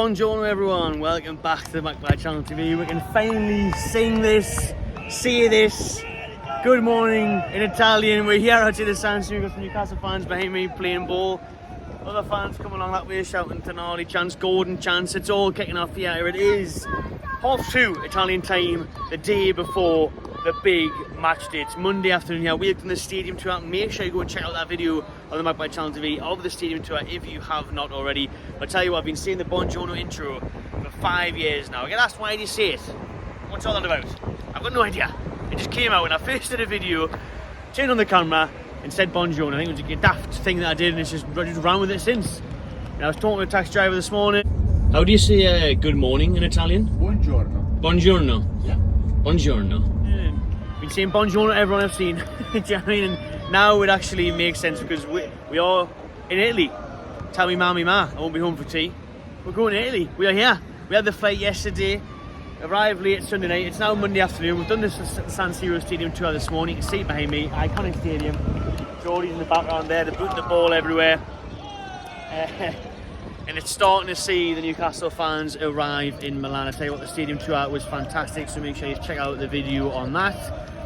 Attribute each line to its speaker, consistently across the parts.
Speaker 1: Buongiorno everyone, welcome back to the Magpie Channel TV. We can finally sing this, say this. Good morning in Italian. We're here out at the San Siro. We've got some Newcastle fans behind me playing ball. Other fans coming along that way shouting Tonali chants, Gordon chants. It's all kicking off here. Here it is, 2:30 Italian time, the day before the big match day. It's Monday afternoon here. We've done the stadium tour. Make sure you go and check out that video on the Magpie Channel TV of the stadium tour if you have not already. I'll tell you what, I've been saying the Buongiorno intro for 5 years now. I get asked, why do you say it? What's all that about? I've got no idea. It just came out when I first did a video, turned on the camera and said Buongiorno. I think it was a daft thing that I did, and it's just ran with it since. And I was talking to a taxi driver this morning. How do you say good morning in Italian?
Speaker 2: Buongiorno.
Speaker 1: Buongiorno.
Speaker 2: Yeah.
Speaker 1: Buongiorno. Been saying Buongiorno to everyone I've seen. Do you know what I mean? And now it actually makes sense because we are in Italy. Tell me ma, I won't be home for tea. We're going to Italy. We are here. We had the flight yesterday. Arrived late Sunday night. It's now Monday afternoon. We've done this San Siro Stadium tour this morning. You can see it behind me. Iconic stadium. Geordie's in the background there. They're booting the ball everywhere. And it's starting to see the Newcastle fans arrive in Milan. I tell you what, the stadium tour was fantastic, so make sure you check out the video on that.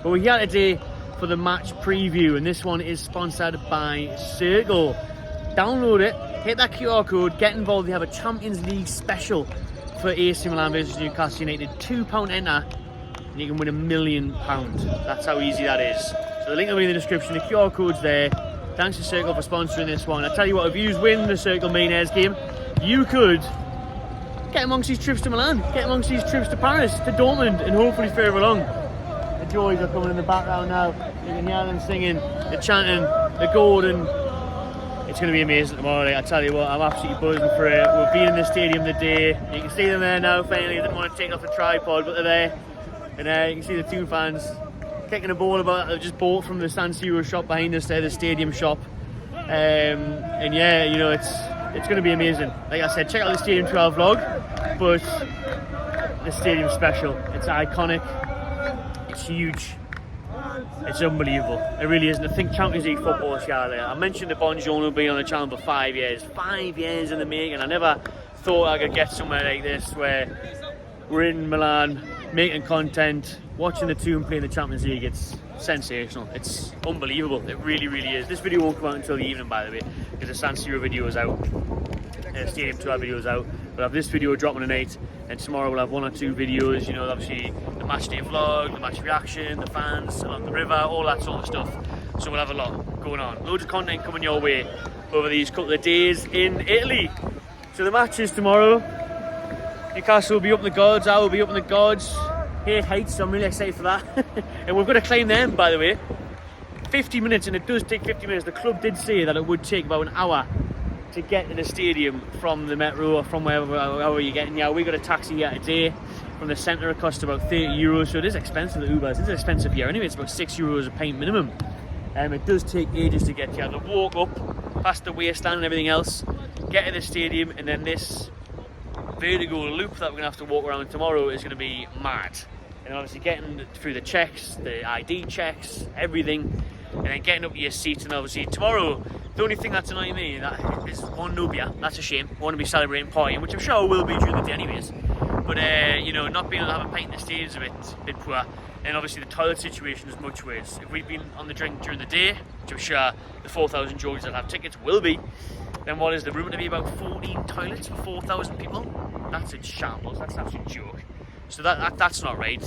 Speaker 1: But we're here today for the match preview, and this one is sponsored by Siro. Download it, hit that QR code, get involved. They have a Champions League special for AC Milan versus Newcastle United. £2 enter, and you can win £1 million. That's how easy that is. So the link will be in the description. The QR code's there. Thanks to Siro for sponsoring this one. I tell you what, if you win the Siro Millionaires game, you could get amongst these trips to Milan, get amongst these trips to Paris, to Dortmund, and hopefully further along. The Joys are coming in the background now. You can hear them singing, they're chanting, they're golden. It's going to be amazing tomorrow. I tell you what, I'm absolutely buzzing for it. We've been in the stadium today. You can see them there now, finally. I didn't want to take off the tripod, but they're there. And you can see the two fans kicking a ball about that they've just bought from the San Siro shop behind us there, the stadium shop. And yeah, you know, it's going to be amazing. Like I said, check out the Stadium 12 vlog, but the stadium's special. It's iconic. It's huge. It's unbelievable. It really is. And I think Champions League football is there. I mentioned the Buongiorno being on the channel for 5 years. 5 years in the making. I never thought I could get somewhere like this where we're in Milan, making content, watching the two and playing the Champions League. It's sensational. It's unbelievable. It really, really is. This video won't come out until the evening, by the way, because the San Siro video is out. The Stadium Tour video is out. We'll have this video dropping tonight, and tomorrow we'll have 1 or 2 videos. You know, obviously the match day vlog, the match reaction, the fans along the river, all that sort of stuff. So we'll have a lot going on. Loads of content coming your way over these couple of days in Italy. So the match is tomorrow. Newcastle will be up in the gods. I will be up in the gods. Here heights, so I'm really excited for that. And we've got to climb them, by the way. 50 minutes, and it does take 50 minutes. The club did say that it would take about an hour to get to the stadium from the metro or from however you're getting. Yeah, we got a taxi here today from the centre. It costs about €30, so it is expensive. The Ubers, it's expensive here anyway. It's about €6 a pint minimum. It does take ages to get here. The walk up past the waiststand and everything else, get to the stadium, and then this vertigo loop that we're gonna have to walk around tomorrow is gonna be mad. And obviously getting through the checks, the ID checks, everything, and then getting up to your seats. And obviously tomorrow, the only thing that's annoying me that is one no beer. That's a shame. I want to be celebrating partying, which I'm sure I will be during the day anyways. But you know, not being able to have a pint in the stadium is a bit poor. And obviously the toilet situation is much worse. If we've been on the drink during the day, which I'm sure the 4,000 Geordies that have tickets will be, then what is the rumour to be about 14 toilets for 4,000 people? That's a shambles. That's an absolute joke. So that's not right.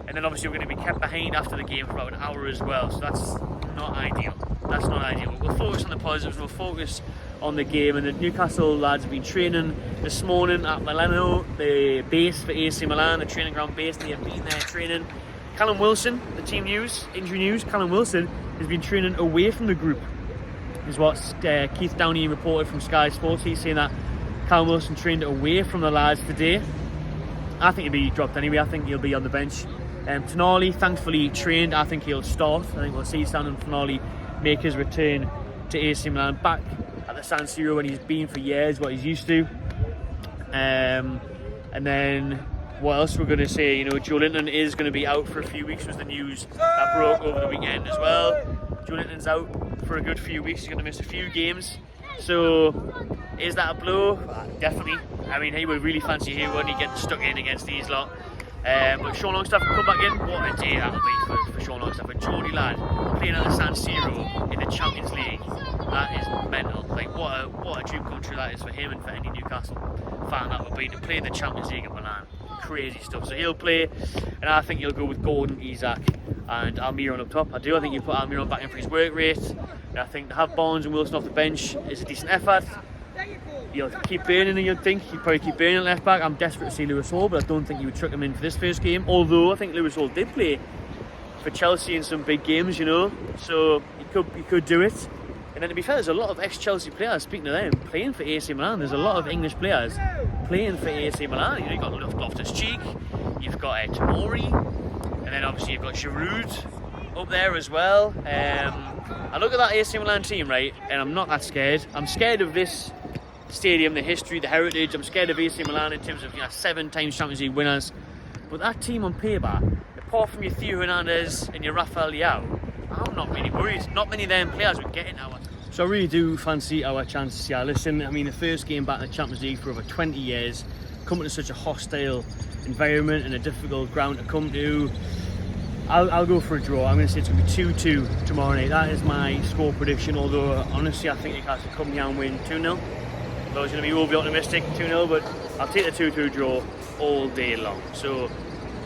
Speaker 1: And then obviously we're going to be kept behind after the game for about an hour as well. So that's not ideal. That's not ideal. But we'll focus on the positives. We'll focus on the game. And the Newcastle lads have been training this morning at Milano, the base for AC Milan, the training ground base. They have been there training. Callum Wilson, the team news, injury news. Callum Wilson has been training away from the group, is what Keith Downey reported from Sky Sports. He's saying that Callum Wilson trained away from the lads today. I think he'll be dropped anyway. I think he'll be on the bench. Tonali, thankfully, trained. I think he'll start. I think we'll see Stan and Tonali make his return to AC Milan, back at the San Siro when he's been for years, what he's used to. And then what else we're going to say? You know, Joe Linton is going to be out for a few weeks, was the news that broke over the weekend as well. Joe Linton's out for a good few weeks. He's going to miss a few games. So is that a blow? Definitely. I mean, he would really fancy here, wouldn't he, getting stuck in against these lot. But Sean Longstaff will come back in. What a day that'll be for Sean Longstaff. A Geordie lad playing at the Siro in the Champions League. That is mental. Like, what a dream come true that is for him and for any Newcastle fan that would be, to play in the Champions League in Milan. Crazy stuff. So he'll play, and I think he'll go with Gordon, Isak and Almiron up top. I think you put Almiron back in for his work rate, and I think to have Barnes and Wilson off the bench is a decent effort. He'll keep burning, and you'd think he'd probably keep burning at left back. I'm desperate to see Lewis Hall, but I don't think you would trick him in for this first game, although I think Lewis Hall did play for Chelsea in some big games, you know, so he could do it. And then, to be fair, there's a lot of ex-Chelsea players, speaking to them, playing for AC Milan. There's a lot of English players playing for AC Milan. You know, you've got Loftus-Cheek, you've got Tomori, and then obviously you've got Giroud up there as well. I look at that AC Milan team, right, and I'm not that scared. I'm scared of this stadium, the history, the heritage. I'm scared of AC Milan in terms of, you know, 7 times Champions League winners. But that team on paper, apart from your Theo Hernandez and your Rafael Leao, I'm not really worried. Not many of them players would get in our. So I really do fancy our chances here. Listen, I mean, the first game back in the Champions League for over 20 years, coming to such a hostile environment and a difficult ground to come to. I'll go for a draw. I'm going to say it's going to be 2-2 tomorrow night. That is my score prediction, although honestly I think Newcastle come here and win 2-0. Although it's going to be overly optimistic, 2-0, but I'll take the 2-2 draw all day long. So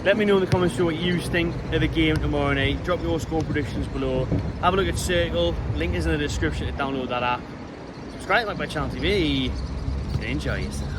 Speaker 1: let me know in the comments what you think of the game tomorrow night. Drop your score predictions below. Have a look at Circle. Link is in the description to download that app. Subscribe, like my channel TV, and enjoy yourself.